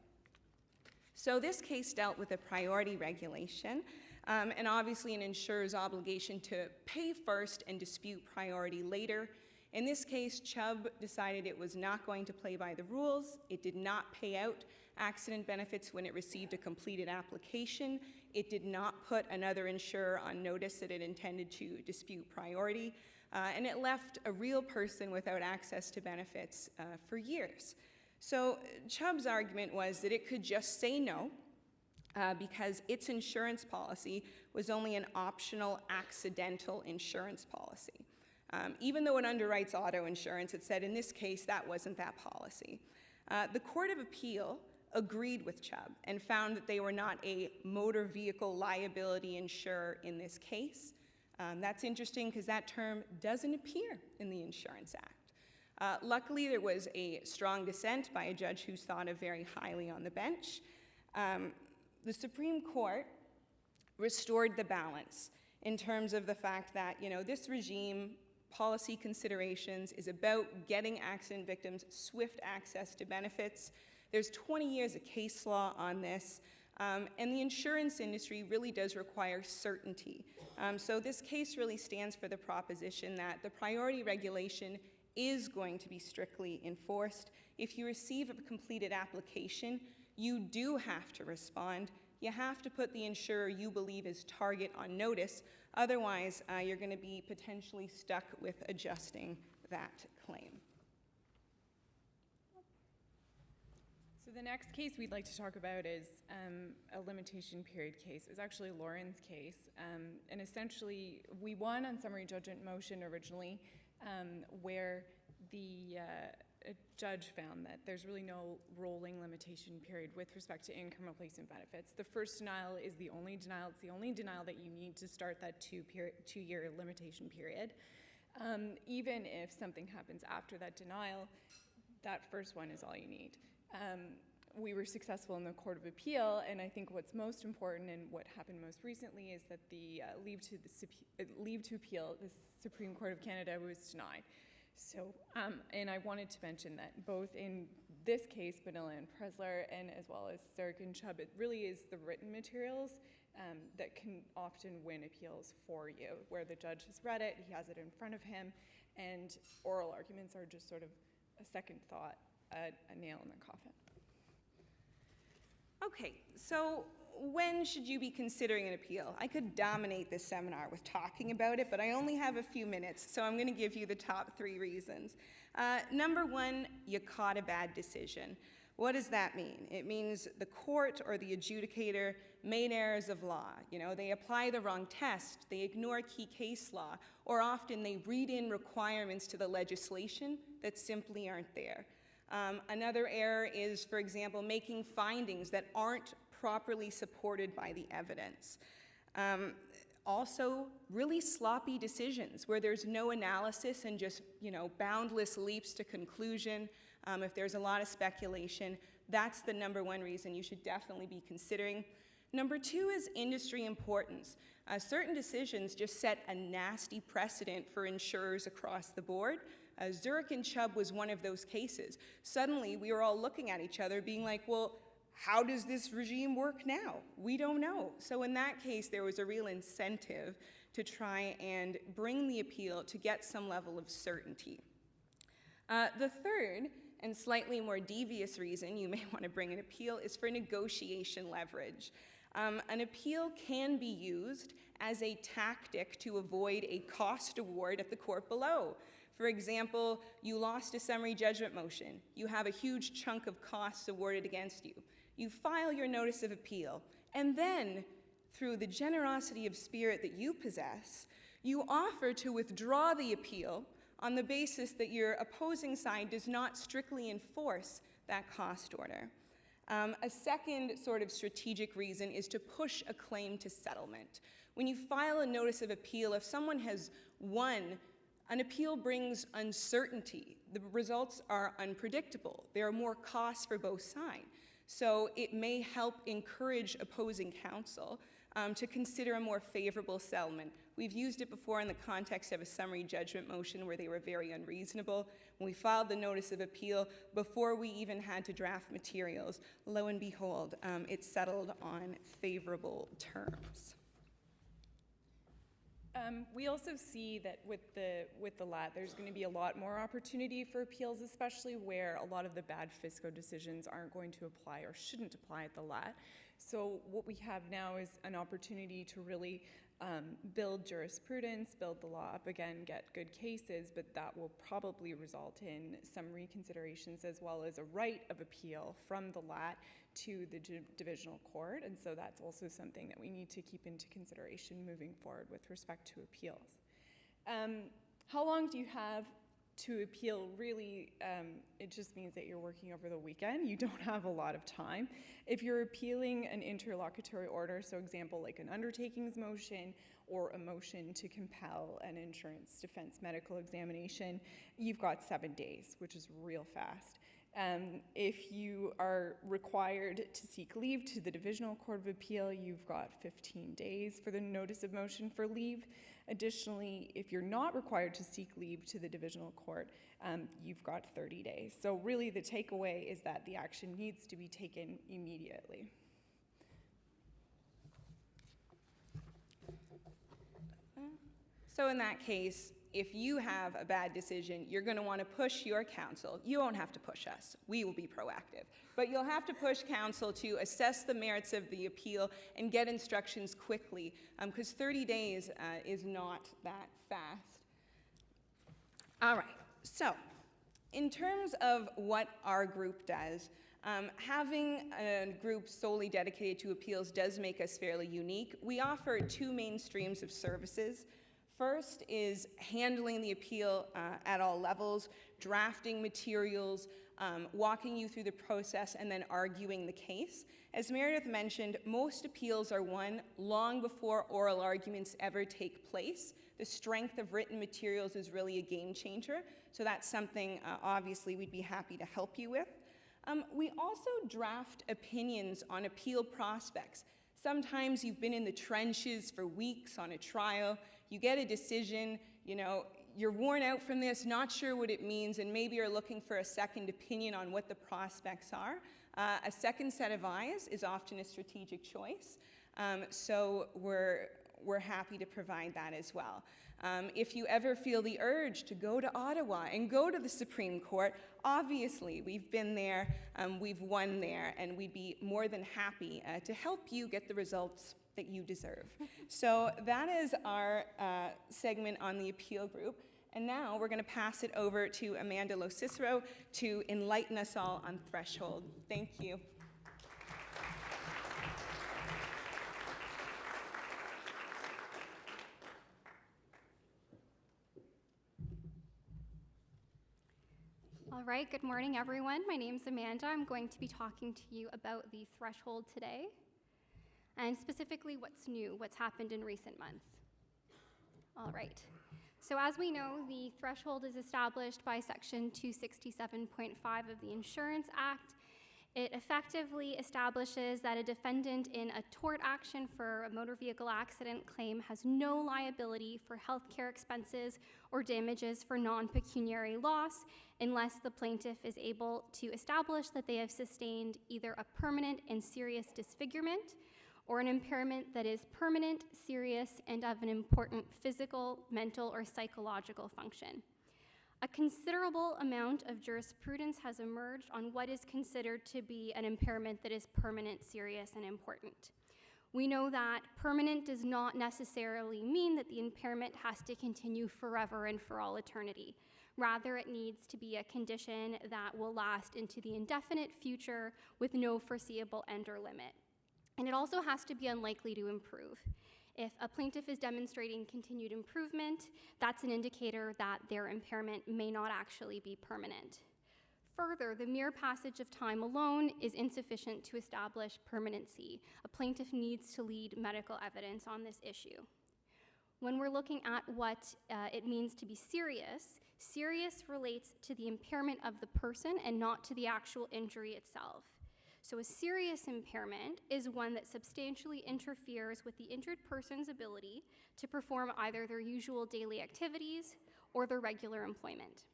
So this case dealt with a priority regulation, and obviously an insurer's obligation to pay first and dispute priority later. In this case, Chubb decided it was not going to play by the rules. It did not pay out accident benefits when it received a completed application. It did not put another insurer on notice that it intended to dispute priority. And it left a real person without access to benefits for years. So Chubb's argument was that it could just say no because its insurance policy was only an optional accidental insurance policy. Even though it underwrites auto insurance, it said in this case that wasn't that policy. The Court of Appeal agreed with Chubb and found that they were not a motor vehicle liability insurer in this case. That's interesting because that term doesn't appear in the Insurance Act. Luckily, there was a strong dissent by a judge who's thought of very highly on the bench. The Supreme Court restored the balance in terms of the fact that, this regime policy considerations is about getting accident victims swift access to benefits. There's 20 years of case law on this, and the insurance industry really does require certainty. So this case really stands for the proposition that the priority regulation is going to be strictly enforced. If you receive a completed application, you do have to respond. You have to put the insurer you believe is target on notice. Otherwise, you're going to be potentially stuck with adjusting that claim. So the next case we'd like to talk about is a limitation period case. It was actually Lauren's case. And essentially, we won on summary judgment motion originally, where the judge found that there's really no rolling limitation period with respect to income replacement benefits. The first denial is the only denial. It's the only denial that you need to start that two-year limitation period. Even if something happens after that denial, that first one is all you need. We were successful in the Court of Appeal, and I think what's most important and what happened most recently is that the leave to appeal, the Supreme Court of Canada, was denied. So, and I wanted to mention that both in this case, Bonilla and Presler, and as well as Zurich and Chubb, it really is the written materials that can often win appeals for you, where the judge has read it, he has it in front of him, and oral arguments are just sort of a second thought, a nail in the coffin. Okay, so when should you be considering an appeal? I could dominate this seminar with talking about it, but I only have a few minutes, so I'm going to give you the top 3 reasons. Number 1, you caught a bad decision. What does that mean? It means the court or the adjudicator made errors of law. You know, they apply the wrong test, they ignore key case law, or often they read in requirements to the legislation that simply aren't there. Another error is, for example, making findings that aren't properly supported by the evidence. Also, really sloppy decisions where there's no analysis and just, boundless leaps to conclusion. If there's a lot of speculation, that's the number 1 reason you should definitely be considering. Number 2 is industry importance. Certain decisions just set a nasty precedent for insurers across the board. Zurich and Chubb was one of those cases. Suddenly, we were all looking at each other being like, well, how does this regime work now? We don't know. So in that case, there was a real incentive to try and bring the appeal to get some level of certainty. The third and slightly more devious reason you may want to bring an appeal is for negotiation leverage. An appeal can be used as a tactic to avoid a cost award at the court below. For example, you lost a summary judgment motion. You have a huge chunk of costs awarded against you. You file your notice of appeal, and then, through the generosity of spirit that you possess, you offer to withdraw the appeal on the basis that your opposing side does not strictly enforce that cost order. A second sort of strategic reason is to push a claim to settlement. When you file a notice of appeal, if someone has won, an appeal brings uncertainty. The results are unpredictable. There are more costs for both sides. So it may help encourage opposing counsel to consider a more favorable settlement. We've used it before in the context of a summary judgment motion where they were very unreasonable. When we filed the notice of appeal, before we even had to draft materials, lo and behold, it settled on favorable terms. We also see that with the LAT, there's going to be a lot more opportunity for appeals, especially where a lot of the bad FISCO decisions aren't going to apply or shouldn't apply at the LAT. So what we have now is an opportunity to really build jurisprudence, build the law up again, get good cases, but that will probably result in some reconsiderations as well as a right of appeal from the LAT to the divisional court, and so that's also something that we need to keep into consideration moving forward with respect to appeals. How long do you have to appeal? Really, it just means that you're working over the weekend. You don't have a lot of time. If you're appealing an interlocutory order, so example like an undertakings motion or a motion to compel an insurance defense medical examination, you've got 7 days, which is real fast. If you are required to seek leave to the Divisional Court of Appeal, you've got 15 days for the notice of motion for leave. Additionally, if you're not required to seek leave to the Divisional Court, you've got 30 days. So really the takeaway is that the action needs to be taken immediately. So in that case, if you have a bad decision, you're going to want to push your counsel. You won't have to push us. We will be proactive. But you'll have to push counsel to assess the merits of the appeal and get instructions quickly, because 30 days is not that fast. All right. So in terms of what our group does, having a group solely dedicated to appeals does make us fairly unique. We offer two main streams of services. First is handling the appeal at all levels, drafting materials, walking you through the process, and then arguing the case. As Meredith mentioned, most appeals are won long before oral arguments ever take place. The strength of written materials is really a game changer, so that's something obviously we'd be happy to help you with. We also draft opinions on appeal prospects. Sometimes you've been in the trenches for weeks on a trial, you get a decision, you're worn out from this, not sure what it means, and maybe you're looking for a second opinion on what the prospects are. A second set of eyes is often a strategic choice, so we're happy to provide that as well. If you ever feel the urge to go to Ottawa and go to the Supreme Court, obviously we've been there, we've won there, and we'd be more than happy to help you get the results that you deserve. So that is our segment on the appeal group. And now we're going to pass it over to Amanda Lo-Cicero to enlighten us all on threshold. Thank you. All right, good morning, everyone. My name's Amanda. I'm going to be talking to you about the threshold today, and specifically what's new, what's happened in recent months. All right. So as we know, the threshold is established by Section 267.5 of the Insurance Act. It effectively establishes that a defendant in a tort action for a motor vehicle accident claim has no liability for healthcare expenses or damages for non-pecuniary loss unless the plaintiff is able to establish that they have sustained either a permanent and serious disfigurement or an impairment that is permanent, serious, and of an important physical, mental, or psychological function. A considerable amount of jurisprudence has emerged on what is considered to be an impairment that is permanent, serious, and important. We know that permanent does not necessarily mean that the impairment has to continue forever and for all eternity. Rather, it needs to be a condition that will last into the indefinite future with no foreseeable end or limit. And it also has to be unlikely to improve. If a plaintiff is demonstrating continued improvement, that's an indicator that their impairment may not actually be permanent. Further, the mere passage of time alone is insufficient to establish permanency. A plaintiff needs to lead medical evidence on this issue. When we're looking at what it means to be serious, serious relates to the impairment of the person and not to the actual injury itself. So a serious impairment is one that substantially interferes with the injured person's ability to perform either their usual daily activities or their regular employment.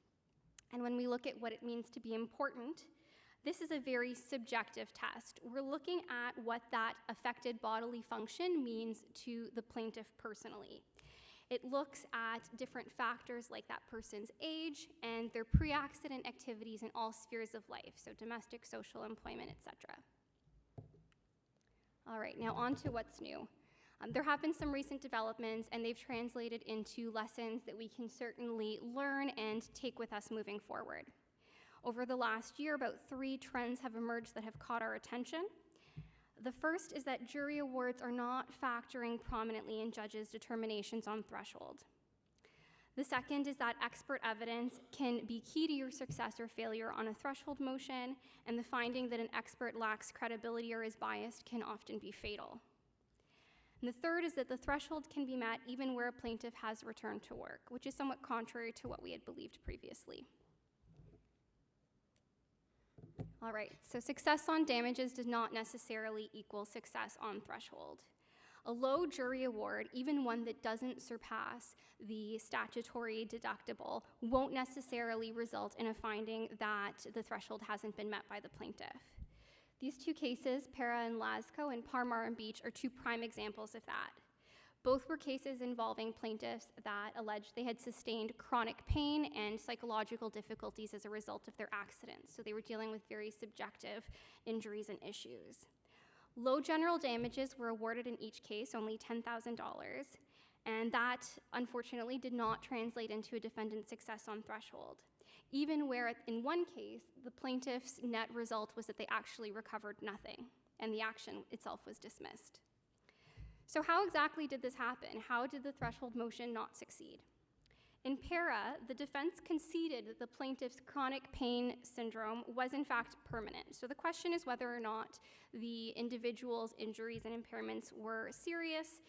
And when we look at what it means to be important, this is a very subjective test. We're looking at what that affected bodily function means to the plaintiff personally. It looks at different factors like that person's age and their pre-accident activities in all spheres of life, so domestic, social, employment, etc. All right, now on to what's new. There have been some recent developments, and they've translated into lessons that we can certainly learn and take with us moving forward. Over the last year, about 3 trends have emerged that have caught our attention. The first is that jury awards are not factoring prominently in judges' determinations on threshold. The second is that expert evidence can be key to your success or failure on a threshold motion, and the finding that an expert lacks credibility or is biased can often be fatal. And the third is that the threshold can be met even where a plaintiff has returned to work, which is somewhat contrary to what we had believed previously. All right, so success on damages does not necessarily equal success on threshold. A low jury award, even one that doesn't surpass the statutory deductible, won't necessarily result in a finding that the threshold hasn't been met by the plaintiff. These two cases, Para and Lasco and Parmar and Beach, are two prime examples of that. Both were cases involving plaintiffs that alleged they had sustained chronic pain and psychological difficulties as a result of their accidents. So they were dealing with very subjective injuries and issues. Low general damages were awarded in each case, only $10,000, and that unfortunately did not translate into a defendant's success on threshold. Even where in one case, the plaintiff's net result was that they actually recovered nothing, and the action itself was dismissed. So how exactly did this happen? How did the threshold motion not succeed? In Para, the defense conceded that the plaintiff's chronic pain syndrome was in fact permanent. So the question is whether or not the individual's injuries and impairments were serious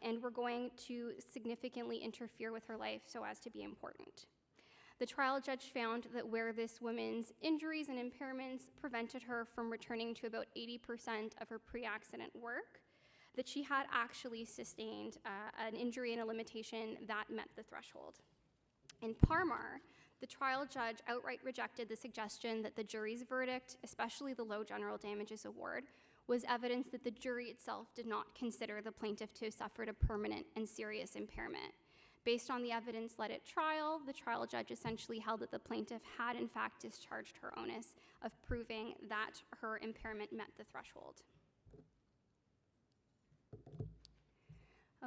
and were going to significantly interfere with her life so as to be important. The trial judge found that where this woman's injuries and impairments prevented her from returning to about 80% of her pre-accident work, that she had actually sustained an injury and a limitation that met the threshold. In Parmar, the trial judge outright rejected the suggestion that the jury's verdict, especially the low general damages award, was evidence that the jury itself did not consider the plaintiff to have suffered a permanent and serious impairment. Based on the evidence led at trial, the trial judge essentially held that the plaintiff had in fact discharged her onus of proving that her impairment met the threshold.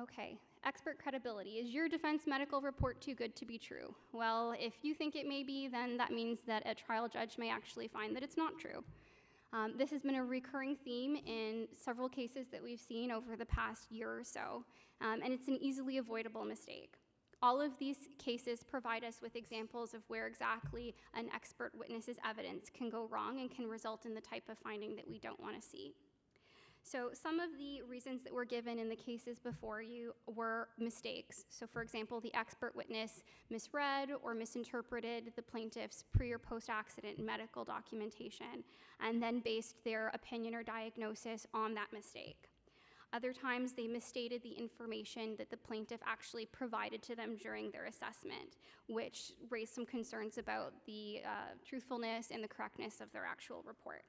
Okay, expert credibility. Is your defense medical report too good to be true? Well, if you think it may be, then that means that a trial judge may actually find that it's not true. This has been a recurring theme in several cases that we've seen over the past year or so, and it's an easily avoidable mistake. All of these cases provide us with examples of where exactly an expert witness's evidence can go wrong and can result in the type of finding that we don't want to see. So some of the reasons that were given in the cases before you were mistakes. So for example, the expert witness misread or misinterpreted the plaintiff's pre or post-accident medical documentation and then based their opinion or diagnosis on that mistake. Other times they misstated the information that the plaintiff actually provided to them during their assessment, which raised some concerns about the truthfulness and the correctness of their actual report.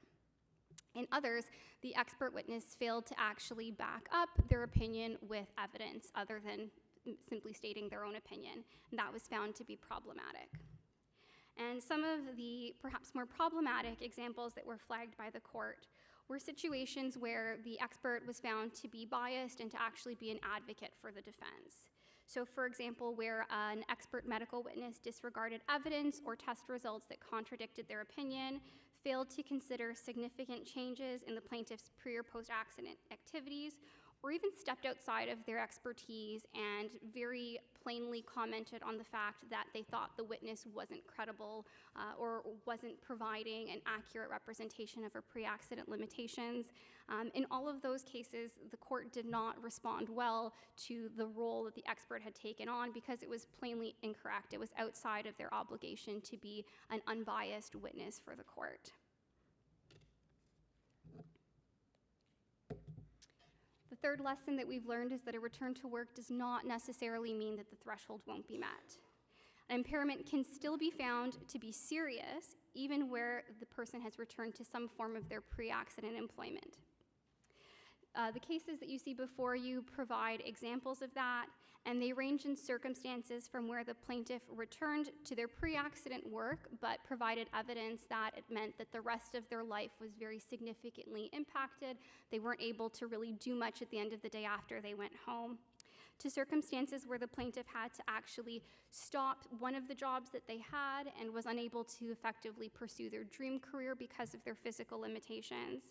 In others, the expert witness failed to actually back up their opinion with evidence other than simply stating their own opinion, and that was found to be problematic. And some of the perhaps more problematic examples that were flagged by the court were situations where the expert was found to be biased and to actually be an advocate for the defense. So for example, where an expert medical witness disregarded evidence or test results that contradicted their opinion, failed to consider significant changes in the plaintiff's pre or post-accident activities, or even stepped outside of their expertise and very plainly commented on the fact that they thought the witness wasn't credible or wasn't providing an accurate representation of her pre-accident limitations. In all of those cases, the court did not respond well to the role that the expert had taken on because it was plainly incorrect. It was outside of their obligation to be an unbiased witness for the court. The third lesson that we've learned is that a return to work does not necessarily mean that the threshold won't be met. An impairment can still be found to be serious, even where the person has returned to some form of their pre-accident employment. The cases that you see before you provide examples of that, and they range in circumstances from where the plaintiff returned to their pre-accident work, but provided evidence that it meant that the rest of their life was very significantly impacted. They weren't able to really do much at the end of the day after they went home, to circumstances where the plaintiff had to actually stop one of the jobs that they had and was unable to effectively pursue their dream career because of their physical limitations,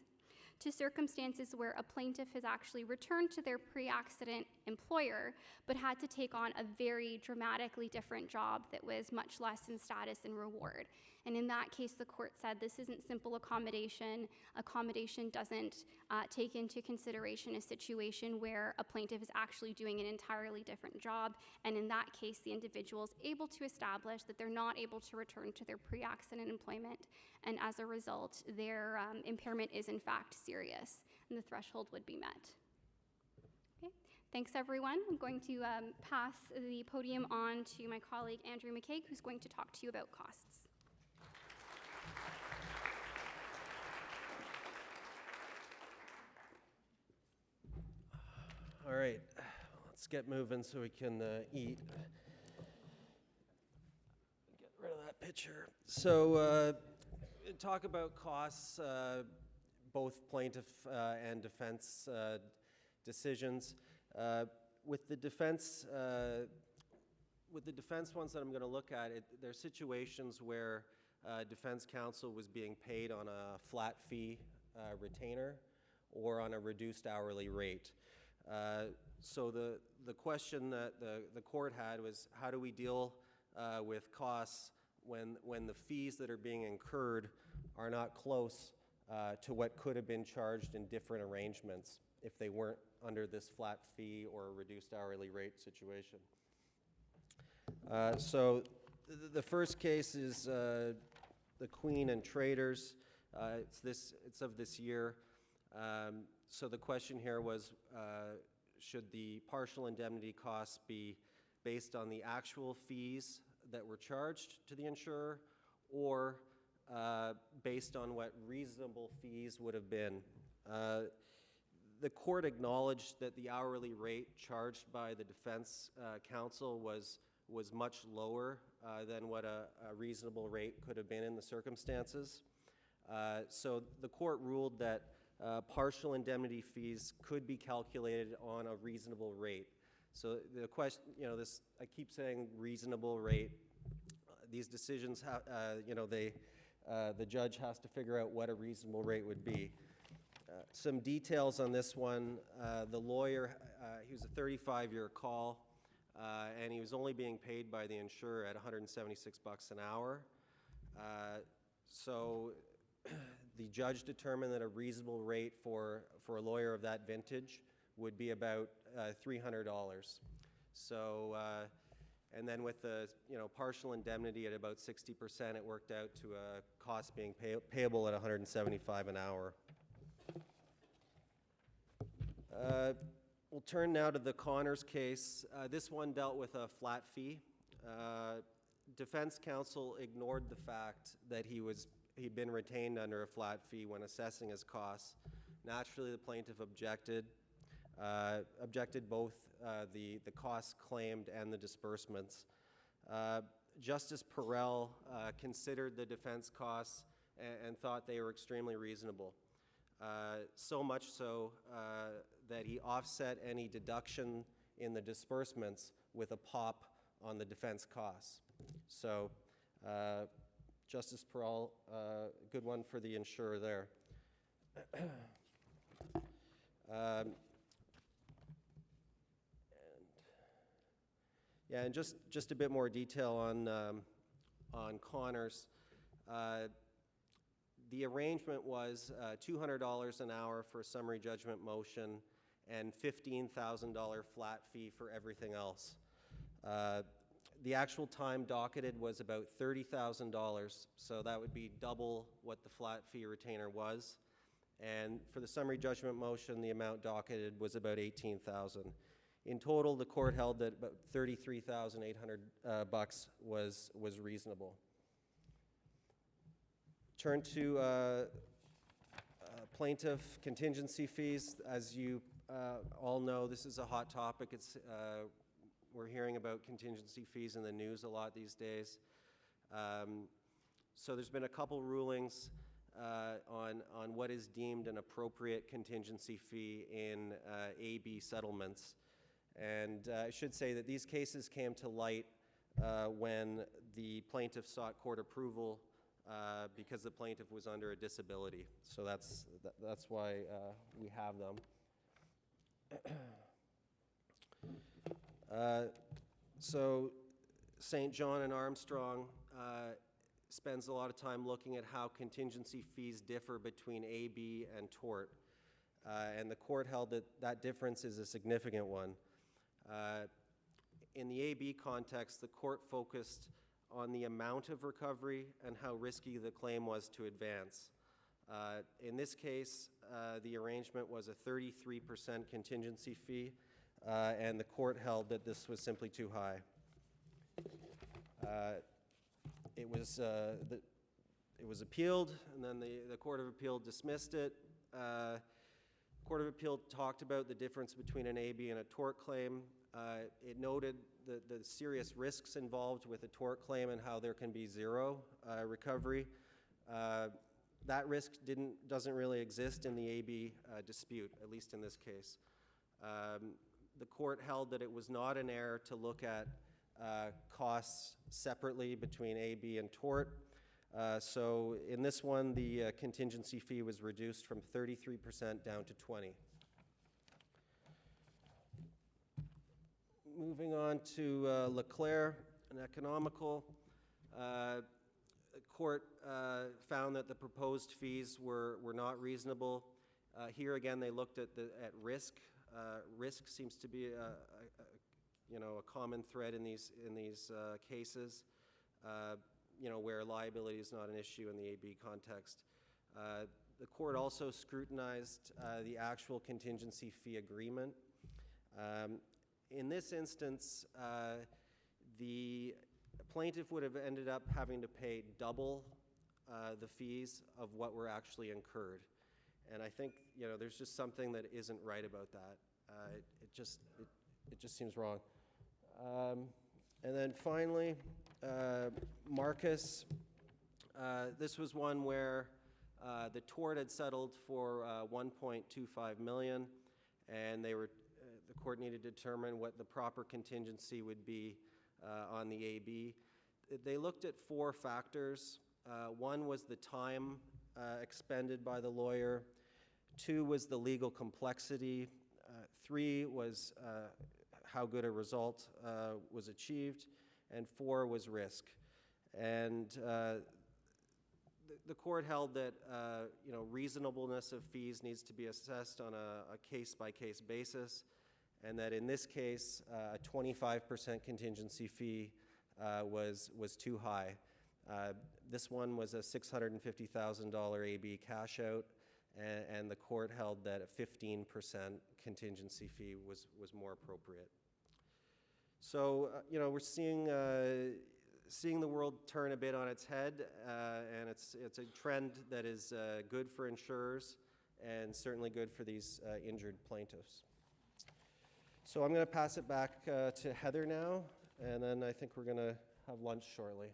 to circumstances where a plaintiff has actually returned to their pre-accident employer but had to take on a very dramatically different job that was much less in status and reward. And in that case, the court said this isn't simple accommodation. Accommodation doesn't take into consideration a situation where a plaintiff is actually doing an entirely different job. And in that case, the individual is able to establish that they're not able to return to their pre-accident employment. And as a result, their impairment is in fact serious, and the threshold would be met. Okay. Thanks, everyone. I'm going to pass the podium on to my colleague, Andrew McCabe, who's going to talk to you about costs. All right, let's get moving so we can eat. Get rid of that picture. So, talk about costs, both plaintiff and defense decisions. With the defense ones that I'm going to look at, there are situations where defense counsel was being paid on a flat fee retainer or on a reduced hourly rate. So the question that the court had was, how do we deal with costs when the fees that are being incurred are not close to what could have been charged in different arrangements if they weren't under this flat fee or reduced hourly rate situation. So the first case is the Queen and Traders. It's of this year. So the question here was, should the partial indemnity costs be based on the actual fees that were charged to the insurer, or based on what reasonable fees would have been? The court acknowledged that the hourly rate charged by the defense counsel was much lower than what a reasonable rate could have been in the circumstances. So the court ruled that partial indemnity fees could be calculated on a reasonable rate. So the question, I keep saying reasonable rate. These decisions, the judge has to figure out what a reasonable rate would be. Some details on this one. The lawyer, he was a 35-year call, and he was only being paid by the insurer at $176 an hour. So the judge determined that a reasonable rate for a lawyer of that vintage would be about $300. So, and then with the partial indemnity at about 60%, it worked out to a cost being payable at $175 an hour. We'll turn now to the Connors case. This one dealt with a flat fee. Defense counsel ignored the fact that he'd been retained under a flat fee when assessing his costs. Naturally, the plaintiff objected both the costs claimed and the disbursements. Justice Perel considered the defense costs and thought they were extremely reasonable. So much so that he offset any deduction in the disbursements with a pop on the defense costs. So Justice Perel, good one for the insurer there. And just a bit more detail on Connors. The arrangement was $200 an hour for a summary judgment motion and $15,000 flat fee for everything else. The actual time docketed was about $30,000, so that would be double what the flat fee retainer was. And for the summary judgment motion, the amount docketed was about $18,000. In total, the court held that about $33,800 bucks was reasonable. Turn to plaintiff contingency fees. As you all know, this is a hot topic. We're hearing about contingency fees in the news a lot these days. So there's been a couple rulings on what is deemed an appropriate contingency fee in AB settlements. And I should say that these cases came to light when the plaintiff sought court approval because the plaintiff was under a disability. So that's why we have them. So St. John and Armstrong spends a lot of time looking at how contingency fees differ between AB and tort. And the court held that that difference is a significant one. In the AB context, the court focused on the amount of recovery and how risky the claim was to advance. In this case, the arrangement was a 33% contingency fee, and the court held that this was simply too high. It was appealed, and then the Court of Appeal dismissed it. Court of Appeal talked about the difference between an AB and a tort claim. It noted the serious risks involved with a tort claim and how there can be zero recovery. That risk doesn't really exist in the AB dispute, at least in this case. The court held that it was not an error to look at costs separately between AB and tort. So in this one, the contingency fee was reduced from 33% down to 20%. Moving on to Leclerc and economical. The court found that the proposed fees were not reasonable. Here again, they looked at risk. Risk seems to be a common thread in these cases. Where liability is not an issue in the AB context. The court also scrutinized the actual contingency fee agreement. In this instance, the plaintiff would have ended up having to pay double the fees of what were actually incurred. And I think, there's just something that isn't right about that. It just seems wrong. And then finally, Marcus. This was one where the tort had settled for $1.25 million, and the court needed to determine what the proper contingency would be on the AB. They looked at 4 factors. One was the time expended by the lawyer. 2 was the legal complexity. 3 was how good a result was achieved. And 4 was risk. And the court held that reasonableness of fees needs to be assessed on a case-by-case basis, and that in this case, a 25% contingency fee was too high. This one was a $650,000 AB cash out, and the court held that a 15% contingency fee was more appropriate. So, we're seeing the world turn a bit on its head, and it's a trend that is good for insurers and certainly good for these injured plaintiffs. So I'm going to pass it back to Heather now, and then I think we're going to have lunch shortly.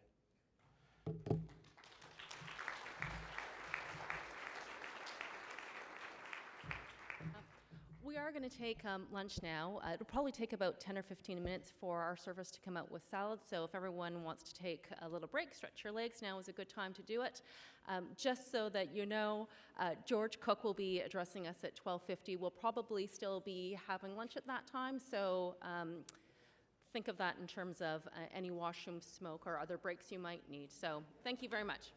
We are going to take lunch now. It'll probably take about 10 or 15 minutes for our servers to come out with salads. So if everyone wants to take a little break, stretch your legs, now is a good time to do it. Just so that you know, George Cook will be addressing us at 12:50. We'll probably still be having lunch at that time. So think of that in terms of any washroom smoke or other breaks you might need. So thank you very much.